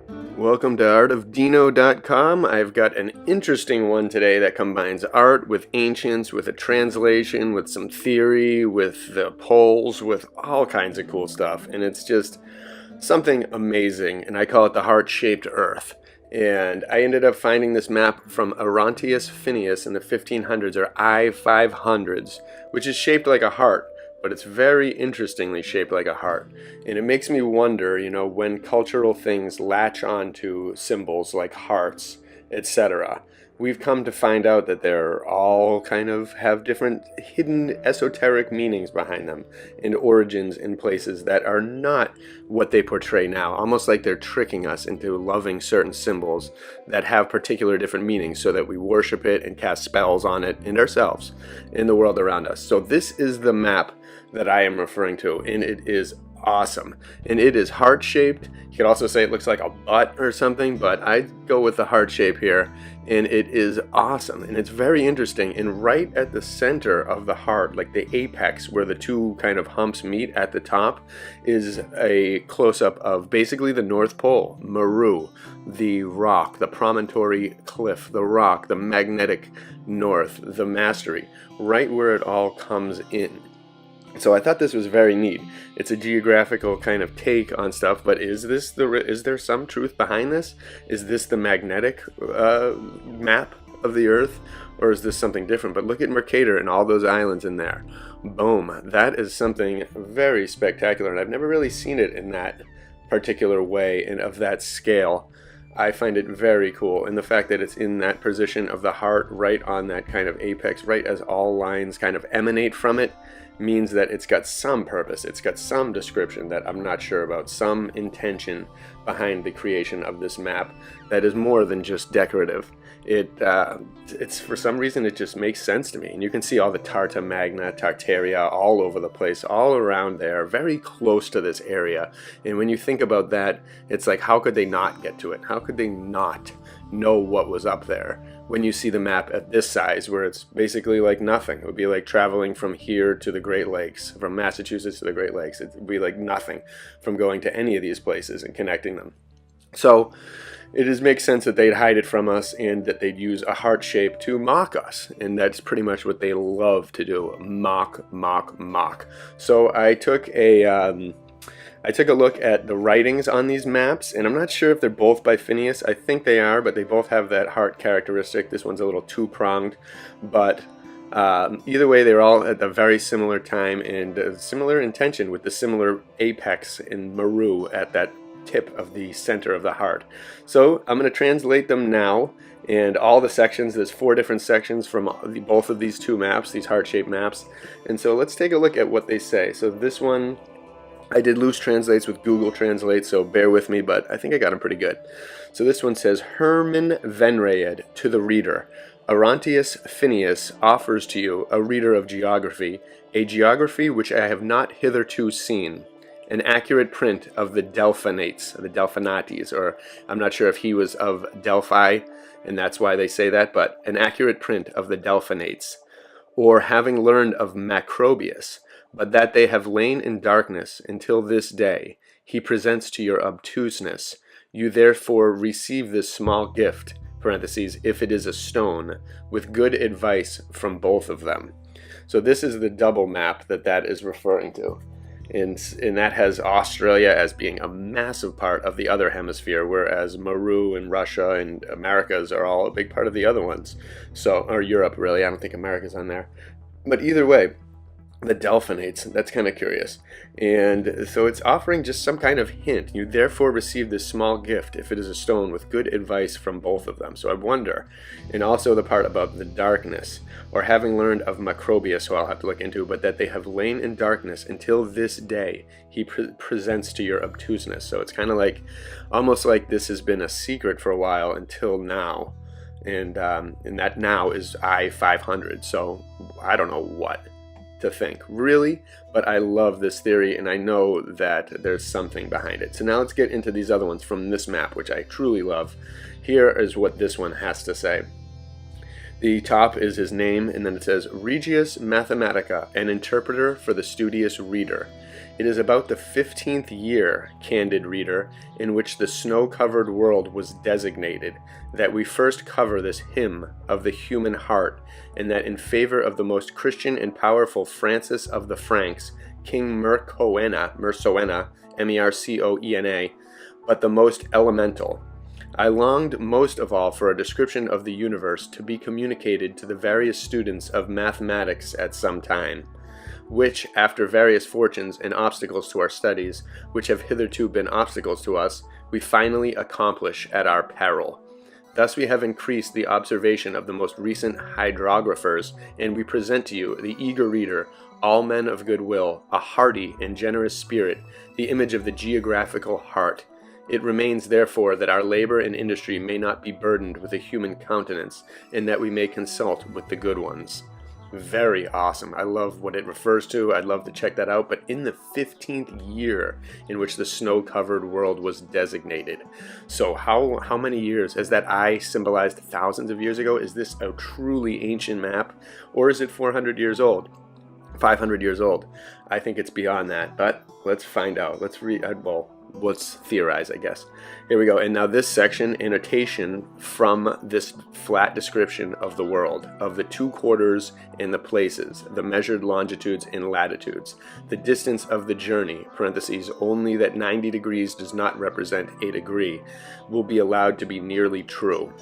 Welcome to artofdino.com. I've got an interesting one today that combines art with ancients, with a translation, with some theory, with the poles, with all kinds of cool stuff. And it's just something amazing, and I call it the heart-shaped earth. And I ended up finding this map from Orontius Finnaeus in the 1500s, or i500s, which is shaped like a heart, but it's very interestingly shaped like a heart. And it makes me wonder, when cultural things latch on to symbols like hearts, etc., we've come to find out that they're all kind of have different hidden esoteric meanings behind them and origins in places that are not what they portray now, almost like they're tricking us into loving certain symbols that have particular different meanings so that we worship it and cast spells on it and ourselves in the world around us. So this is the map that I am referring to, and it is awesome. And it is heart-shaped. You could also say it looks like a butt or something, but I go with the heart shape here, and it is awesome. And it's very interesting. And right at the center of the heart, like the apex where the two kind of humps meet at the top, is a close-up of basically the North Pole, Meru, the rock, the promontory cliff, the rock, the magnetic north, the mastery, right where it all comes in. So I thought this was very neat. It's a geographical kind of take on stuff, but is there some truth behind this? Is this the magnetic map of the Earth, or is this something different? But look at Mercator and all those islands in there. Boom. That is something very spectacular, and I've never really seen it in that particular way and of that scale. I find it very cool, and the fact that it's in that position of the heart, right on that kind of apex, right as all lines kind of emanate from it, means that it's got some purpose, it's got some description that I'm not sure about, some intention behind the creation of this map that is more than just decorative. It's for some reason it just makes sense to me, and you can see all the Tarta Magna, Tartaria all over the place, all around there, very close to this area. And when you think about that, it's like, how could they not get to it? How could they not know what was up there when you see the map at this size, where it's basically like nothing? It would be like traveling from here to the Great Lakes, from Massachusetts to the Great Lakes. It would be like nothing from going to any of these places and connecting them. So it makes sense that they'd hide it from us and that they'd use a heart shape to mock us. And that's pretty much what they love to do. Mock, mock, mock. So I took a look at the writings on these maps, and I'm not sure if they're both by Finnaeus. I think they are, but they both have that heart characteristic. This one's a little two-pronged, but either way, they're all at a very similar time and similar intention, with the similar apex in Meru at that tip of the center of the heart. So I'm going to translate them now, and all the sections, there's 4 different sections from both of these two maps, these heart-shaped maps. And so let's take a look at what they say. So this one, I did loose translates with Google Translate, so bear with me, but I think I got them pretty good. So this one says, Herman Venraed to the reader. Orontius Finnaeus offers to you, a reader of geography, a geography which I have not hitherto seen. An accurate print of the Delphinates, or I'm not sure if he was of Delphi, and that's why they say that, but an accurate print of the Delphinates, or having learned of Macrobius, but that they have lain in darkness until this day, he presents to your obtuseness. You therefore receive this small gift, parentheses, if it is a stone, with good advice from both of them. So this is the double map that is referring to. And that has Australia as being a massive part of the other hemisphere, whereas Meru and Russia and Americas are all a big part of the other ones. So, or Europe, really. I don't think America's on there. But either way, the Delphinates, that's kind of curious. And so it's offering just some kind of hint. You therefore receive this small gift, if it is a stone, with good advice from both of them. So I wonder. And also the part about the darkness, or having learned of Macrobius, who I'll have to look into, but that they have lain in darkness until this day, he presents to your obtuseness. So it's kind of like, almost like this has been a secret for a while until now. And that now is i500. So I don't know what to think, really, but I love this theory, and I know that there's something behind it. So now let's get into these other ones from this map, which I truly love. Here is what this one has to say. The top is his name, and then it says, Regius Mathematica, an interpreter for the studious reader. It is about the 15th year, candid reader, in which the snow-covered world was designated, that we first cover this hymn of the human heart, and that in favor of the most Christian and powerful Francis of the Franks, King Mercoena, Mercoena, but the most elemental. I longed most of all for a description of the universe to be communicated to the various students of mathematics at some time, which, after various fortunes and obstacles to our studies, which have hitherto been obstacles to us, we finally accomplish at our peril. Thus we have increased the observation of the most recent hydrographers, and we present to you, the eager reader, all men of good will, a hearty and generous spirit, the image of the geographical heart. It remains, therefore, that our labor and industry may not be burdened with a human countenance, and that we may consult with the good ones. Very awesome. I love what it refers to. I'd love to check that out. But in the 15th year in which the snow-covered world was designated. So how many years? Has that eye symbolized thousands of years ago? Is this a truly ancient map? Or is it 400 years old? 500 years old? I think it's beyond that. But let's find out. Let's let's theorize, I guess. Here we go. And now this section, annotation from this flat description of the world, of the 2 quarters and the places, the measured longitudes and latitudes, the distance of the journey, parentheses, only that 90 degrees does not represent a degree, will be allowed to be nearly true.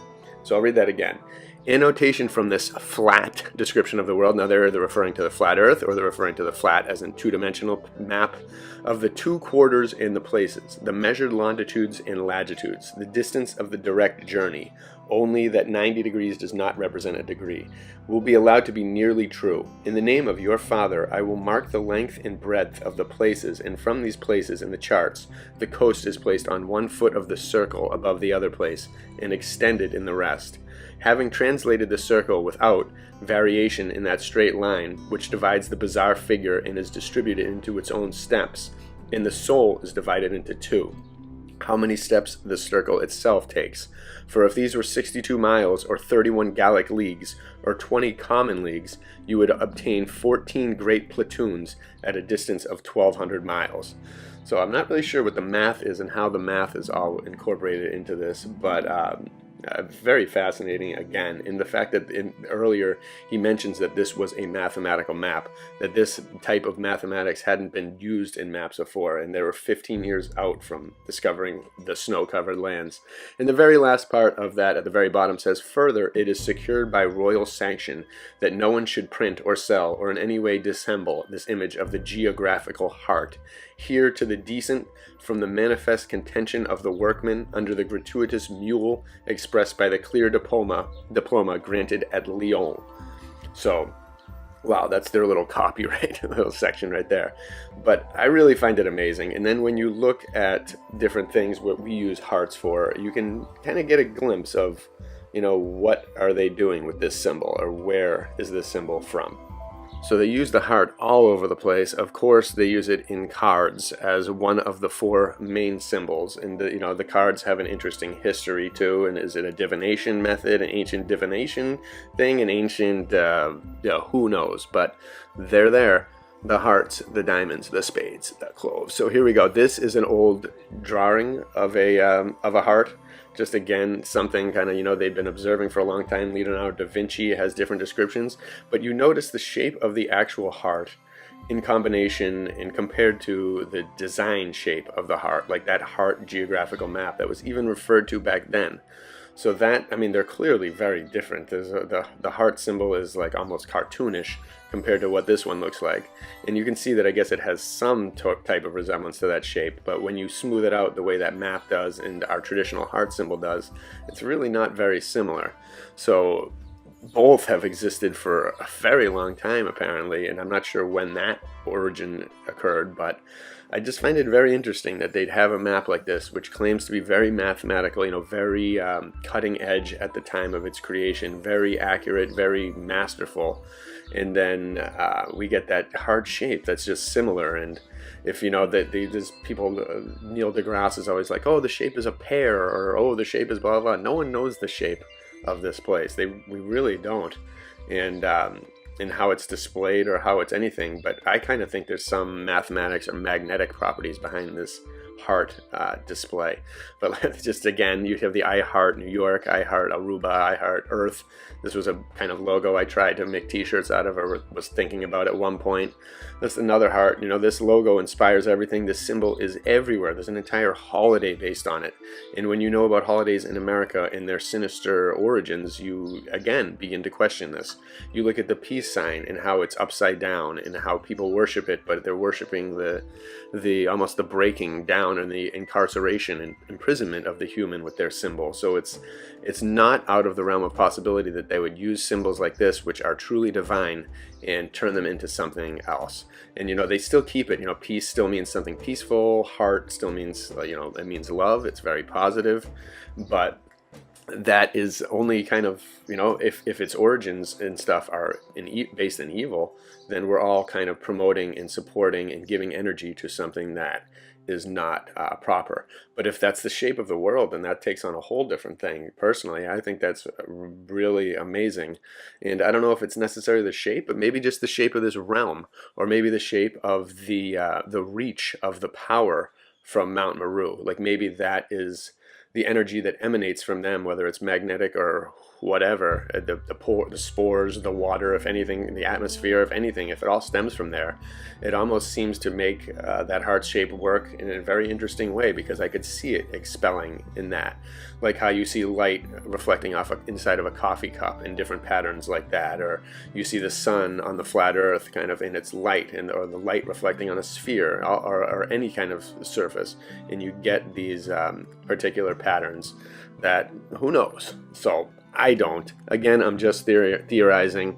So I'll read that again. Annotation from this flat description of the world. Now they're either referring to the flat earth or they're referring to the flat as in 2-dimensional map of the 2 quarters and the places, the measured longitudes and latitudes, the distance of the direct journey, only that 90 degrees does not represent a degree, will be allowed to be nearly true. In the name of your Father, I will mark the length and breadth of the places, and from these places in the charts, the coast is placed on 1 foot of the circle above the other place, and extended in the rest. Having translated the circle without variation in that straight line, which divides the bizarre figure and is distributed into its own steps, and the soul is divided into 2. How many steps the circle itself takes? For if these were 62 miles, or 31 Gallic leagues, or 20 common leagues, you would obtain 14 great platoons at a distance of 1,200 miles. So I'm not really sure what the math is and how the math is all incorporated into this, but very fascinating again in the fact that earlier he mentions that this was a mathematical map, that this type of mathematics hadn't been used in maps before, and they were 15 years out from discovering the snow-covered lands. And the very last part of that at the very bottom says, further, it is secured by royal sanction that no one should print or sell or in any way dissemble this image of the geographical heart, here to the decent from the manifest contention of the workman under the gratuitous mule expressed by the clear diploma granted at Lyon. So, wow, that's their little copyright, little section right there. But I really find it amazing. And then when you look at different things, what we use hearts for, you can kind of get a glimpse of, what are they doing with this symbol, or where is this symbol from? So they use the heart all over the place. Of course, they use it in cards as one of the 4 main symbols. And the cards have an interesting history too. And is it a divination method, an ancient divination thing, an ancient, who knows? But they're there. The hearts, the diamonds, the spades, the cloves. So here we go. This is an old drawing of a heart. Just again, something kind of, they've been observing for a long time. Leonardo da Vinci has different descriptions, but you notice the shape of the actual heart in combination and compared to the design shape of the heart, like that heart geographical map that was even referred to back then. So that, they're clearly very different. The heart symbol is like almost cartoonish compared to what this one looks like. And you can see that I guess it has some type of resemblance to that shape, but when you smooth it out the way that map does and our traditional heart symbol does, it's really not very similar. So both have existed for a very long time apparently, and I'm not sure when that origin occurred, but I just find it very interesting that they'd have a map like this, which claims to be very mathematical, very cutting edge at the time of its creation, very accurate, very masterful. And then we get that heart shape that's just similar. And if there's people, Neil deGrasse is always like, oh, the shape is a pear, or oh, the shape is blah blah. No one knows the shape of this place. We really don't. And in how it's displayed or how it's anything, but I kind of think there's some mathematics or magnetic properties behind this HeART display. But just again, you have the iHeart New York, iHeart Aruba, iHeart Earth. This was a kind of logo I tried to make t-shirts out of, or was thinking about at one point. That's another heart. You know, this logo inspires everything. This symbol is everywhere. There's an entire holiday based on it. And when you know about holidays in America and their sinister origins, you again begin to question this. You look at the peace sign and how it's upside down and how people worship it, but they're worshiping the almost the breaking down and the incarceration and imprisonment of the human with their symbol. So it's not out of the realm of possibility that they would use symbols like this, which are truly divine, and turn them into something else. And you know, they still keep it. You know, peace still means something peaceful. Heart still means, you know, it means love. It's very positive, but that is only kind of, you know, if its origins and stuff are based in evil, then we're all kind of promoting and supporting and giving energy to something that is not proper. But if that's the shape of the world, then that takes on a whole different thing. Personally, I think that's really amazing. And I don't know if it's necessarily the shape, but maybe just the shape of this realm, or maybe the shape of the reach of the power from Mount Meru. Like maybe that is the energy that emanates from them, whether it's magnetic or whatever, the spores, the water, if anything, the atmosphere, if anything, if it all stems from there, it almost seems to make that heart shape work in a very interesting way, because I could see it expelling in that. Like how you see light reflecting off inside of a coffee cup in different patterns like that, or you see the sun on the flat earth kind of in its light, or the light reflecting on a sphere, or any kind of surface, and you get these particular patterns that, who knows? So I don't. Again, I'm just theorizing.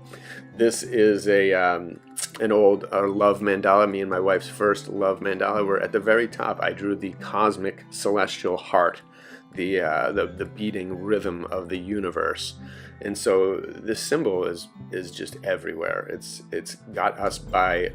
This is an old love mandala, me and my wife's first love mandala, where at the very top I drew the cosmic celestial heart, the beating rhythm of the universe. And so this symbol is just everywhere. It's got us by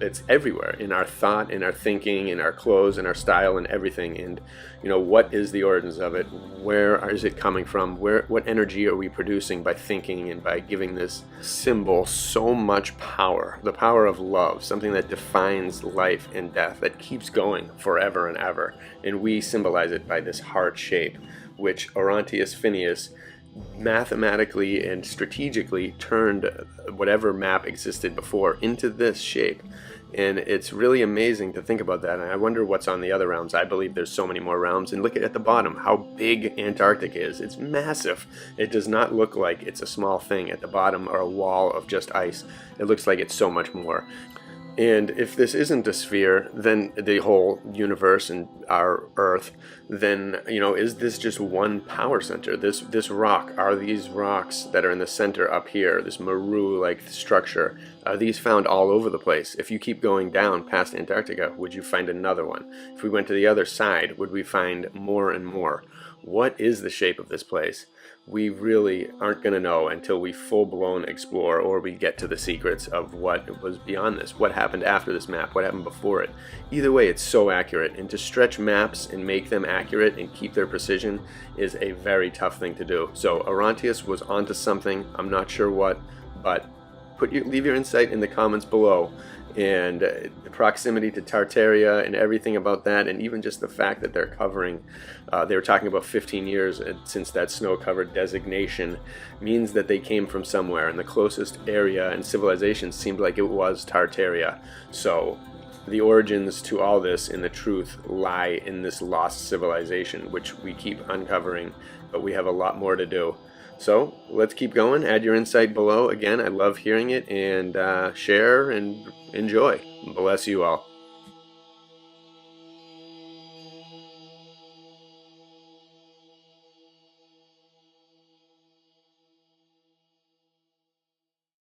it's everywhere in our thought, in our thinking, in our clothes, in our style, and everything. And you know, what is the origins of it? Where is it coming from? What energy are we producing by thinking and by giving this symbol so much power? The power of love, something that defines life and death, that keeps going forever and ever. And we symbolize it by this heart shape, which Orontius Finnaeus mathematically and strategically turned whatever map existed before into this shape. And it's really amazing to think about that. And I wonder what's on the other realms. I believe there's so many more realms. And look at the bottom, how big Antarctica is. It's massive. It does not look like it's a small thing at the bottom or a wall of just ice. It looks like it's so much more. And if this isn't a sphere, then the whole universe and our Earth, then, you know, is this just one power center? This rock, are these rocks that are in the center up here, this Meru-like structure, are these found all over the place? If you keep going down past Antarctica, would you find another one? If we went to the other side, would we find more and more? What is the shape of this place? We really aren't going to know until we full-blown explore, or we get to the secrets of what was beyond this, what happened after this map, what happened before it. Either way, it's so accurate, and to stretch maps and make them accurate and keep their precision is a very tough thing to do. So Orontius was onto something. I'm not sure what, but leave your insight in the comments below. And the proximity to Tartaria and everything about that, and even just the fact that they're covering, they were talking about 15 years since that snow-covered designation, means that they came from somewhere, and the closest area and civilization seemed like it was Tartaria. So the origins to all this and the truth lie in this lost civilization, which we keep uncovering, but we have a lot more to do. So let's keep going. Add your insight below. Again, I love hearing it, and share and enjoy. Bless you all.